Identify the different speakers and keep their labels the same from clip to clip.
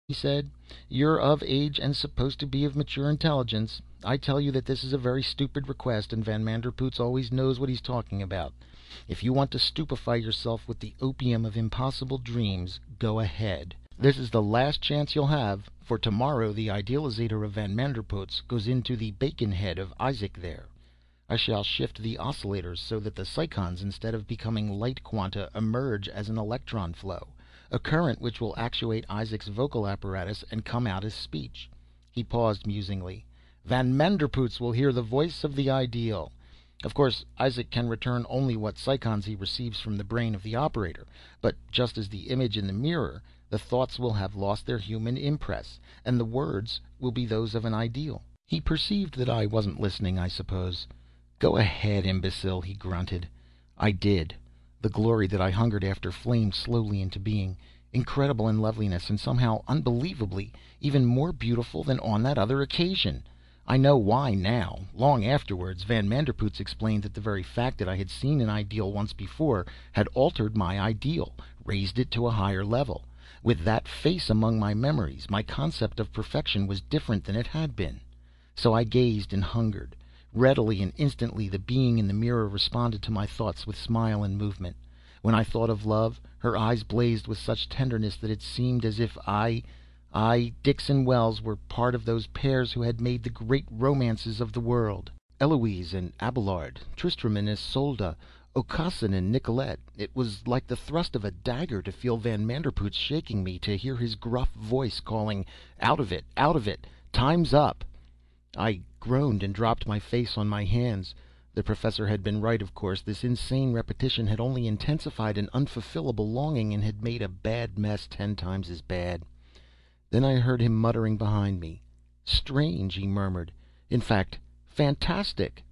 Speaker 1: he said. "You're of age and supposed to be of mature intelligence. I tell you that this is a very stupid request, and Van Manderpoots always knows what he's talking about. If you want to stupefy yourself with the opium of impossible dreams, go ahead. This is the last chance you'll have, for tomorrow the idealizator of Van Manderpoots goes into the bacon head of Isaac there. I shall shift the oscillators so that the psychons, instead of becoming light quanta, emerge as an electron flow, a current which will actuate Isaac's vocal apparatus and come out as speech." He paused musingly. "Van Manderpoots will hear the voice of the ideal. Of course, Isaac can return only what psychons he receives from the brain of the operator, but just as the image in the mirror, the thoughts will have lost their human impress, and the words will be those of an ideal." He perceived that I wasn't listening, I suppose. "Go ahead, imbecile," he grunted. I did. The glory that I hungered after flamed slowly into being, incredible in loveliness, and somehow unbelievably even more beautiful than on that other occasion. I know why now. Long afterwards, Van Manderpoots explained that the very fact that I had seen an ideal once before had altered my ideal, raised it to a higher level. With that face among my memories, my concept of perfection was different than it had been. So I gazed and hungered. Readily and instantly the being in the mirror responded to my thoughts with smile and movement. When I thought of love, her eyes blazed with such tenderness that it seemed as if I, Dixon Wells, were part of those pairs who had made the great romances of the world. Eloise and Abelard, Tristram and Isolde, Aucassin and Nicolette. It was like the thrust of a dagger to feel Van Manderpoots shaking me, to hear his gruff voice calling, "Out of it! Out of it! Time's up!" I groaned and dropped my face on my hands. The professor had been right, of course. This insane repetition had only intensified an unfulfillable longing, and had made a bad mess 10 times as bad. Then I heard him muttering behind me. "Strange," he murmured. "In fact, fantastic.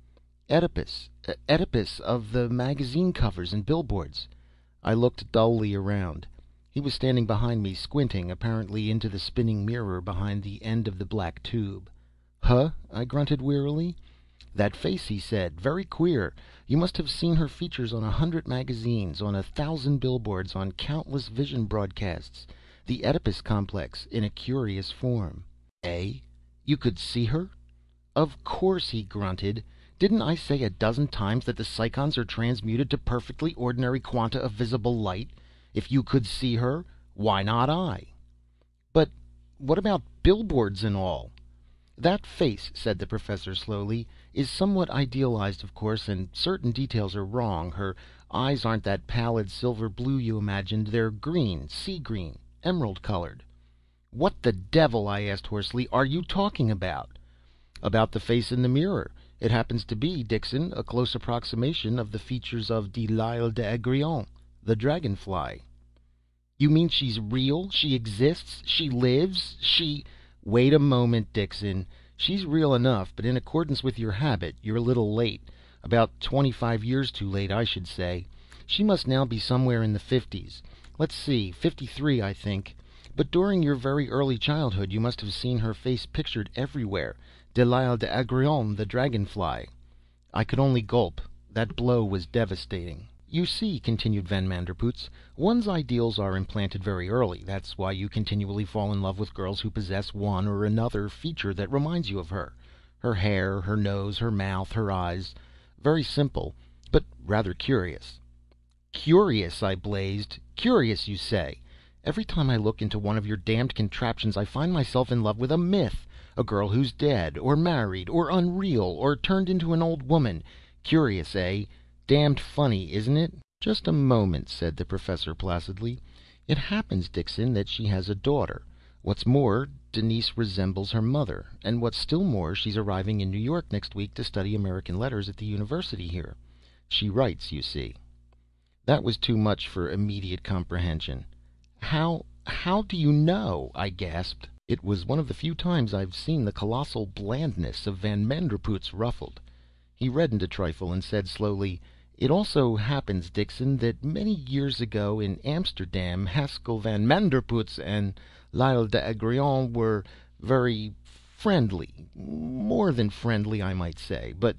Speaker 1: Oedipus, Oedipus of the magazine covers and billboards." I looked dully around. He was standing behind me, squinting, apparently, into the spinning mirror behind the end of the black tube. "Huh?" I grunted wearily. "That face," he said. "Very queer. You must have seen her features on 100 magazines, on 1,000 billboards, on countless vision broadcasts. The Oedipus complex, in a curious form." "Eh? You could see her?" "Of course," he grunted. "Didn't I say a dozen times that the psychons are transmuted to perfectly ordinary quanta of visible light? If you could see her, why not I?" "But what about billboards and all?" "That face," said the professor slowly, "is somewhat idealized, of course, and certain details are wrong. Her eyes aren't that pallid silver blue you imagined. They're green, sea green, emerald colored." "What the devil," I asked hoarsely, "are you talking about?" "About the face in the mirror. It happens to be, Dixon, a close approximation of the features of de L'Isle d'Aigrion, the dragonfly." "You mean she's real? She exists? She lives? She—" "Wait a moment, Dixon. She's real enough, but in accordance with your habit, you're a little late. About 25 years too late, I should say. She must now be somewhere in the 50s. Let's see, 53, I think. But during your very early childhood you must have seen her face pictured everywhere. De L'Isle d'Aigrion, the dragonfly." I could only gulp. That blow was devastating. "You see," continued Van Manderpoots, "one's ideals are implanted very early. That's why you continually fall in love with girls who possess one or another feature that reminds you of her. Her hair, her nose, her mouth, her eyes. Very simple, but rather curious." "Curious!" I blazed. "Curious, you say? Every time I look into one of your damned contraptions I find myself in love with a myth. A girl who's dead, or married, or unreal, or turned into an old woman. Curious, eh? Damned funny, isn't it?" "Just a moment," said the professor placidly. "It happens, Dixon, that she has a daughter. What's more, Denise resembles her mother. And what's still more, she's arriving in New York next week to study American letters at the university here. She writes, you see." That was too much for immediate comprehension. How do you know?" I gasped. It was one of the few times I've seen the colossal blandness of Van Manderpoots ruffled. He reddened a trifle and said slowly, "It also happens, Dixon, that many years ago in Amsterdam, Haskell Van Manderpoots and L'Isle d'Aigrion were very friendly. More than friendly, I might say. But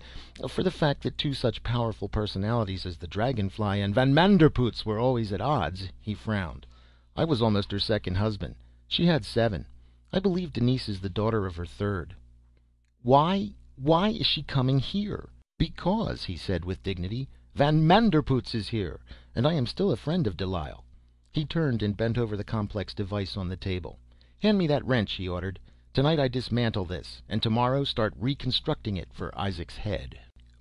Speaker 1: for the fact that two such powerful personalities as the Dragonfly and Van Manderpoots were always at odds," he frowned. "I was almost her second husband. She had 7. I believe Denise is the daughter of her third. Why is she coming here? Because, he said with dignity, Van Manderpootz is here, and I am still a friend of Delisle. He turned and bent over the complex device on the table. Hand me that wrench, he ordered. Tonight I dismantle this, and tomorrow start reconstructing it for Isaac's head.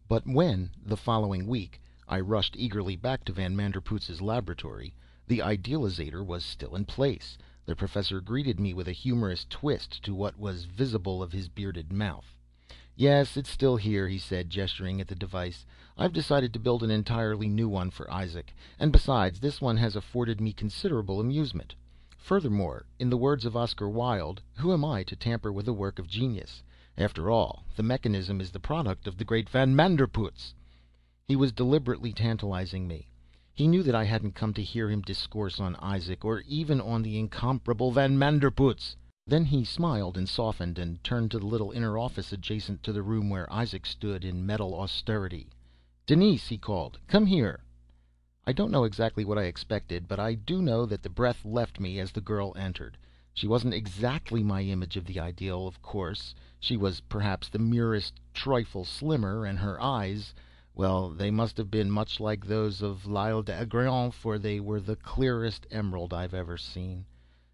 Speaker 1: But when, the following week, I rushed eagerly back to Van Manderpootz's laboratory, the idealizator was still in place. The professor greeted me with a humorous twist to what was visible of his bearded mouth. Yes, it's still here, he said, gesturing at the device. I've decided to build an entirely new one for Isaac, and besides, this one has afforded me considerable amusement. Furthermore, in the words of Oscar Wilde, who am I to tamper with a work of genius? After all, the mechanism is the product of the great Van Manderpootz. He was deliberately tantalizing me. He knew that I hadn't come to hear him discourse on Isaac, or even on the incomparable Van Manderpootz. Then he smiled and softened, and turned to the little inner office adjacent to the room where Isaac stood in metal austerity. "Denise," he called, "come here." I don't know exactly what I expected, but I do know that the breath left me as the girl entered. She wasn't exactly my image of the ideal, of course. She was perhaps the merest trifle slimmer, and her eyes, well, they must have been much like those of L'Isle d'Agréon, for they were the clearest emerald I've ever seen.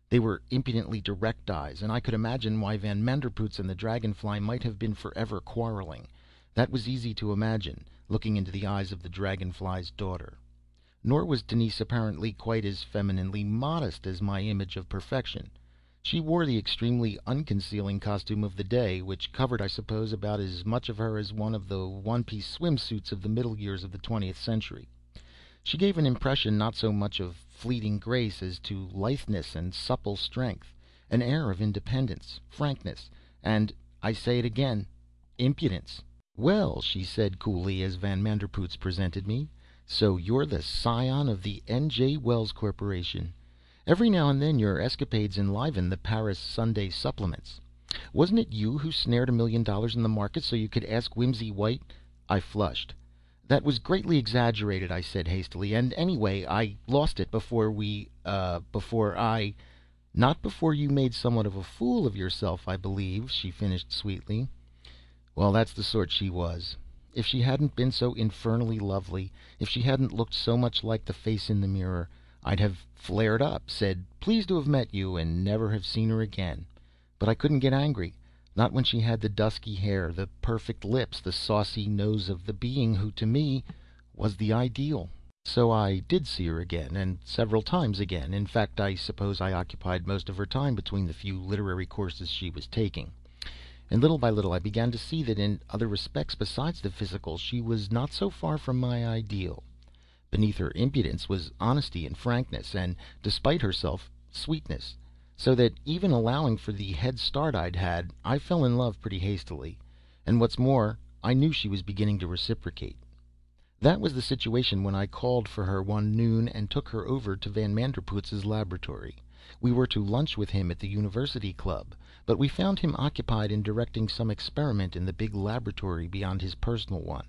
Speaker 1: They were impudently direct eyes, and I could imagine why Van Manderpootz and the dragonfly might have been forever quarreling. That was easy to imagine, looking into the eyes of the dragonfly's daughter. Nor was Denise apparently quite as femininely modest as my image of perfection. She wore the extremely unconcealing costume of the day, which covered, I suppose, about as much of her as one of the one-piece swimsuits of the middle years of the 20th century. She gave an impression not so much of fleeting grace as to litheness and supple strength, an air of independence, frankness, and, I say it again, impudence. "Well," she said coolly as Van Manderpootz presented me, "so you're the scion of the N.J. Wells Corporation. Every now and then your escapades enliven the Paris Sunday supplements. Wasn't it you who snared $1 million in the market so you could ask Whimsy White?" I flushed. "That was greatly exaggerated," I said hastily, "and anyway, I lost it before Not before you made somewhat of a fool of yourself, I believe," she finished sweetly. Well, that's the sort she was. If she hadn't been so infernally lovely, if she hadn't looked so much like the face in the mirror, I'd have flared up, said, "Pleased to have met you," and never have seen her again. But I couldn't get angry. Not when she had the dusky hair, the perfect lips, the saucy nose of the being who, to me, was the ideal. So I did see her again, and several times again. In fact, I suppose I occupied most of her time between the few literary courses she was taking. And little by little I began to see that in other respects besides the physical she was not so far from my ideal. Beneath her impudence was honesty and frankness, and, despite herself, sweetness. So that, even allowing for the head start I'd had, I fell in love pretty hastily. And what's more, I knew she was beginning to reciprocate. That was the situation when I called for her one noon and took her over to Van Manderpootz's laboratory. We were to lunch with him at the University Club, but we found him occupied in directing some experiment in the big laboratory beyond his personal one,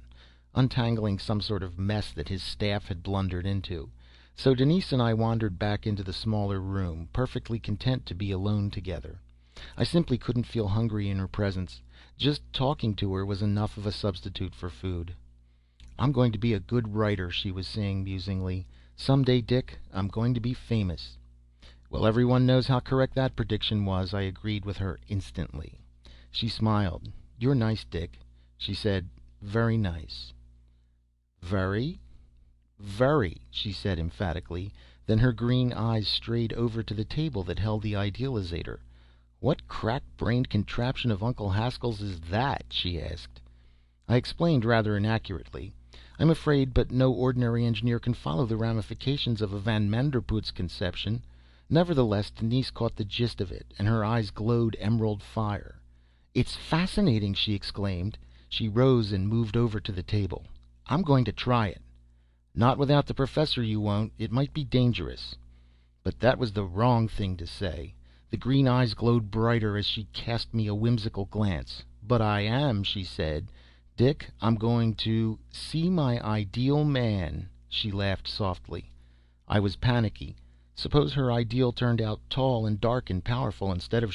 Speaker 1: untangling some sort of mess that his staff had blundered into. So Denise and I wandered back into the smaller room, perfectly content to be alone together. I simply couldn't feel hungry in her presence. Just talking to her was enough of a substitute for food. "I'm going to be a good writer," she was saying musingly. "Some day, Dick, I'm going to be famous." Well, everyone knows how correct that prediction was, I agreed with her instantly. She smiled. "You're nice, Dick," she said. "Very nice." "Very?" "Very," she said emphatically. Then her green eyes strayed over to the table that held the idealizator. "What crack-brained contraption of Uncle Haskell's is that?" she asked. I explained rather inaccurately. I'm afraid, but no ordinary engineer can follow the ramifications of a Van Manderpootz conception. Nevertheless, Denise caught the gist of it, and her eyes glowed emerald fire. "It's fascinating!" she exclaimed. She rose and moved over to the table. "I'm going to try it." "Not without the professor you won't. It might be dangerous." But that was the wrong thing to say. The green eyes glowed brighter as she cast me a whimsical glance. "But I am," she said. "Dick, I'm going to see my ideal man." She laughed softly. I was panicky. Suppose her ideal turned out tall and dark and powerful instead of